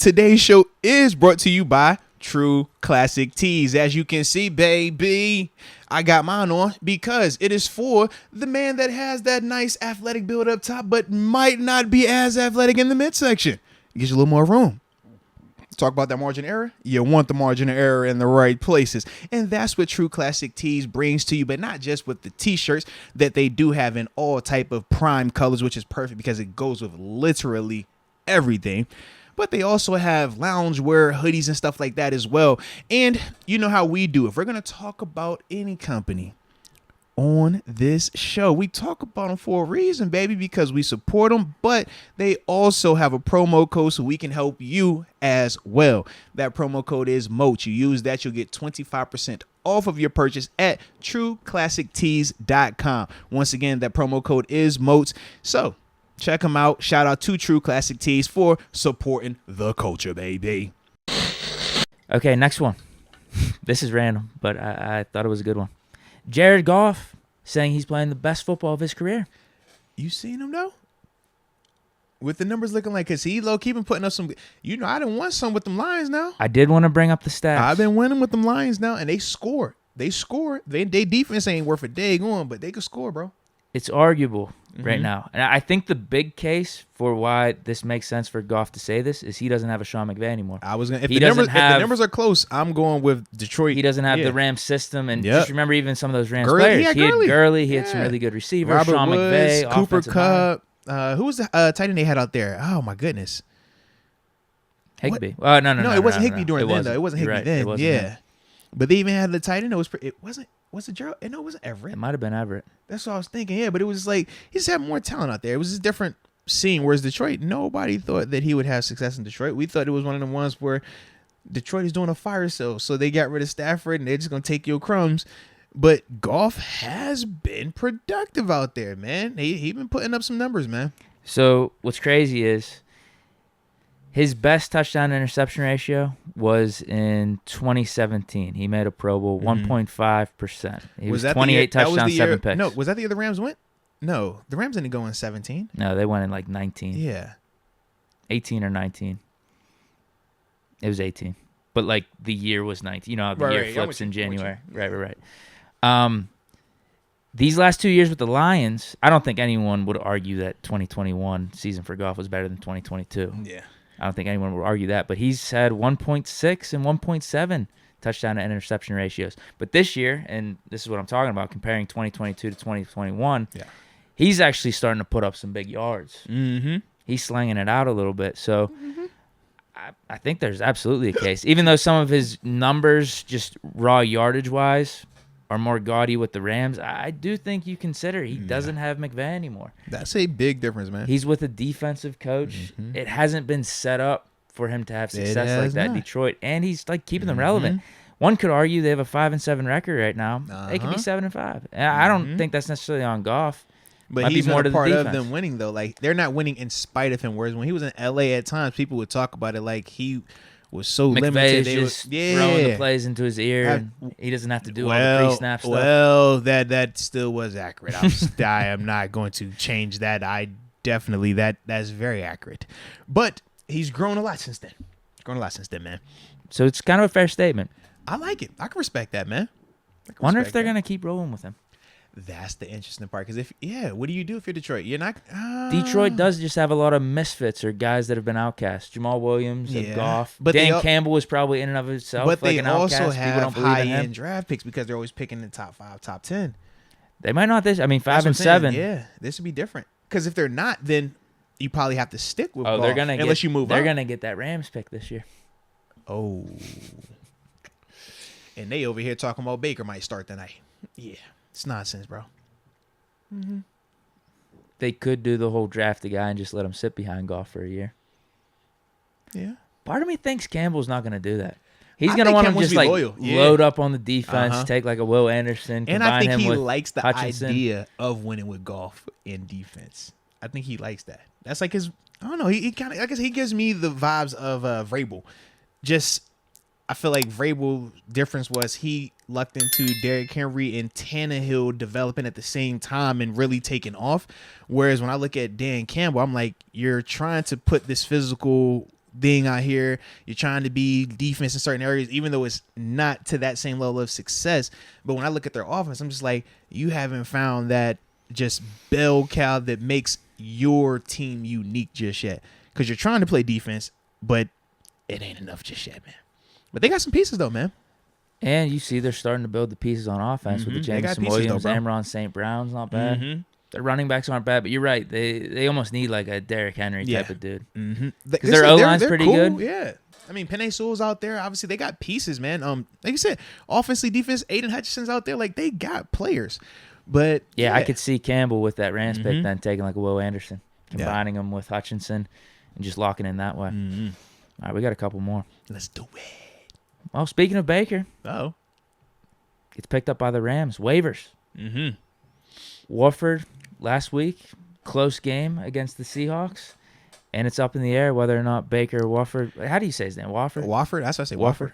today's show is brought to you by True Classic Tees. As you can see, baby, I got mine on because it is for the man that has that nice athletic build up top, but might not be as athletic in the midsection. It gives you a little more room. Talk about that margin of error. You want the margin of error in the right places. And that's what True Classic Tees brings to you, but not just with the t-shirts that they do have in all type of prime colors, which is perfect because it goes with literally everything. But they also have loungewear, hoodies, and stuff like that as well. And you know how we do. If we're going to talk about any company on this show, we talk about them for a reason, baby, because we support them, but they also have a promo code so we can help you as well. That promo code is MOAT. You use that, you'll get 25% off of your purchase at trueclassictees.com. Once again, that promo code is MOAT. So check them out. Shout out to True Classic Tees for supporting the culture, baby. Okay, next one. This is random, but I thought it was a good one. Jared Goff saying he's playing the best football of his career. You seen him though? With the numbers looking like, because he low-key been putting up some, I done won some with them Lions now. I did want to bring up the stats. I've been winning with them Lions now, and they score. They score. They defense ain't worth a day going, but they can score, bro. It's arguable right now. And I think the big case for why this makes sense for Goff to say this is he doesn't have a Sean McVay anymore. If the numbers are close, I'm going with Detroit. He doesn't have the Rams system. And just remember even some of those Rams players. He had Gurley. He had some really good receivers. Robert Sean Woods, McVay, Cooper Kupp. Who was the tight end they had out there? Oh, my goodness. Higbee. No, it wasn't Higbee during then, though. It wasn't Higbee then. Him. But they even had the tight end. Was it Gerald? No, it wasn't Everett. It might have been Everett. That's what I was thinking. Yeah, but it was like he just had more talent out there. It was a different scene. Whereas Detroit, nobody thought that he would have success in Detroit. We thought it was one of the ones where Detroit is doing a fire sale, so they got rid of Stafford and they're just gonna take your crumbs. But Goff has been productive out there, man. He been putting up some numbers, man. So what's crazy is his best touchdown interception ratio was in 2017. He made a Pro Bowl, 1.5%. He was 28 touchdowns, 7 picks. No, was that the year the Rams went? No, the Rams didn't go in 17. No, they went in like 19. Yeah. 18 or 19. It was 18. But like the year was 19. You know how the year flips in January. Right. These last 2 years with the Lions, I don't think anyone would argue that 2021 season for Goff was better than 2022. Yeah. I don't think anyone would argue that, but he's had 1.6 and 1.7 touchdown to interception ratios. But this year, and this is what I'm talking about, comparing 2022 to 2021, he's actually starting to put up some big yards. Mm-hmm. He's slinging it out a little bit. So I think there's absolutely a case. Even though some of his numbers, just raw yardage-wise, are more gaudy with the Rams, I do think you consider he doesn't have McVay anymore. That's a big difference, man. He's with a defensive coach. Mm-hmm. It hasn't been set up for him to have success like that in Detroit, and he's like keeping them relevant. One could argue they have a 5-7 record right now. They could be 7-5. And I don't think that's necessarily on Goff. But he's more a part of them winning, though. Like, they're not winning in spite of him. Whereas when he was in L.A. at times, people would talk about it like he was so limited. They just throwing the plays into his ear, and he doesn't have to do all the pre-snap stuff. Well, that still was accurate. I am not going to change that. That's very accurate. But he's grown a lot since then. Man. So it's kind of a fair statement. I like it. I can respect that, man. Wonder if they're going to keep rolling with him. That's the interesting part. Because what do you do if you're Detroit? You're not. Detroit does just have a lot of misfits or guys that have been outcast. Jamal Williams and Goff. But Dan Campbell was probably in and of himself. But like they an also outcast. have high-end draft picks because they're always picking the top 5, top 10. They might not this. I mean, 5 and 7. Yeah, this would be different. Because if they're not, then you probably have to stick with Goff they're gonna unless you move They're up. going to get that Rams pick this year. Oh. And they over here talking about Baker might start tonight. Yeah, it's nonsense, bro. Mm-hmm. They could do the whole draft the guy and just let him sit behind Goff for a year. Yeah. Part of me thinks Campbell's not going to do that. He's going to want him just like load up on the defense, take like a Will Anderson, and I think he likes the Hutchinson. idea of winning with Goff in defense. I think he likes that. That's like his. I don't know. He kind of. I guess he gives me the vibes of Vrabel. Just, I feel like Vrabel difference was he lucked into Derrick Henry and Tannehill developing at the same time and really taking off. Whereas when I look at Dan Campbell, I'm like, you're trying to put this physical thing out here. You're trying to be defense in certain areas, even though it's not to that same level of success. But when I look at their offense, I'm just like, you haven't found that just bell cow that makes your team unique just yet. Because you're trying to play defense, but it ain't enough just yet, man. But they got some pieces, though, man. And you see they're starting to build the pieces on offense with the Jameson Williams, Amron St. Brown's not bad. Their running backs aren't bad, but you're right. They almost need like a Derrick Henry type of dude. Because their O-line's pretty good. Yeah. I mean, Penei Sewell's out there. Obviously, they got pieces, man. Like you said, offensively, defense, Aiden Hutchinson's out there. Like, they got players. But yeah, I could see Campbell with that Rams pick then taking like a Will Anderson, combining him with Hutchinson and just locking in that way. All right, we got a couple more. Let's do it. Well, speaking of Baker, gets picked up by the Rams. Waivers. Warford last week, close game against the Seahawks, and it's up in the air whether or not Baker or Wofford. How do you say his name? Wofford? Wofford. That's what I say. Wofford.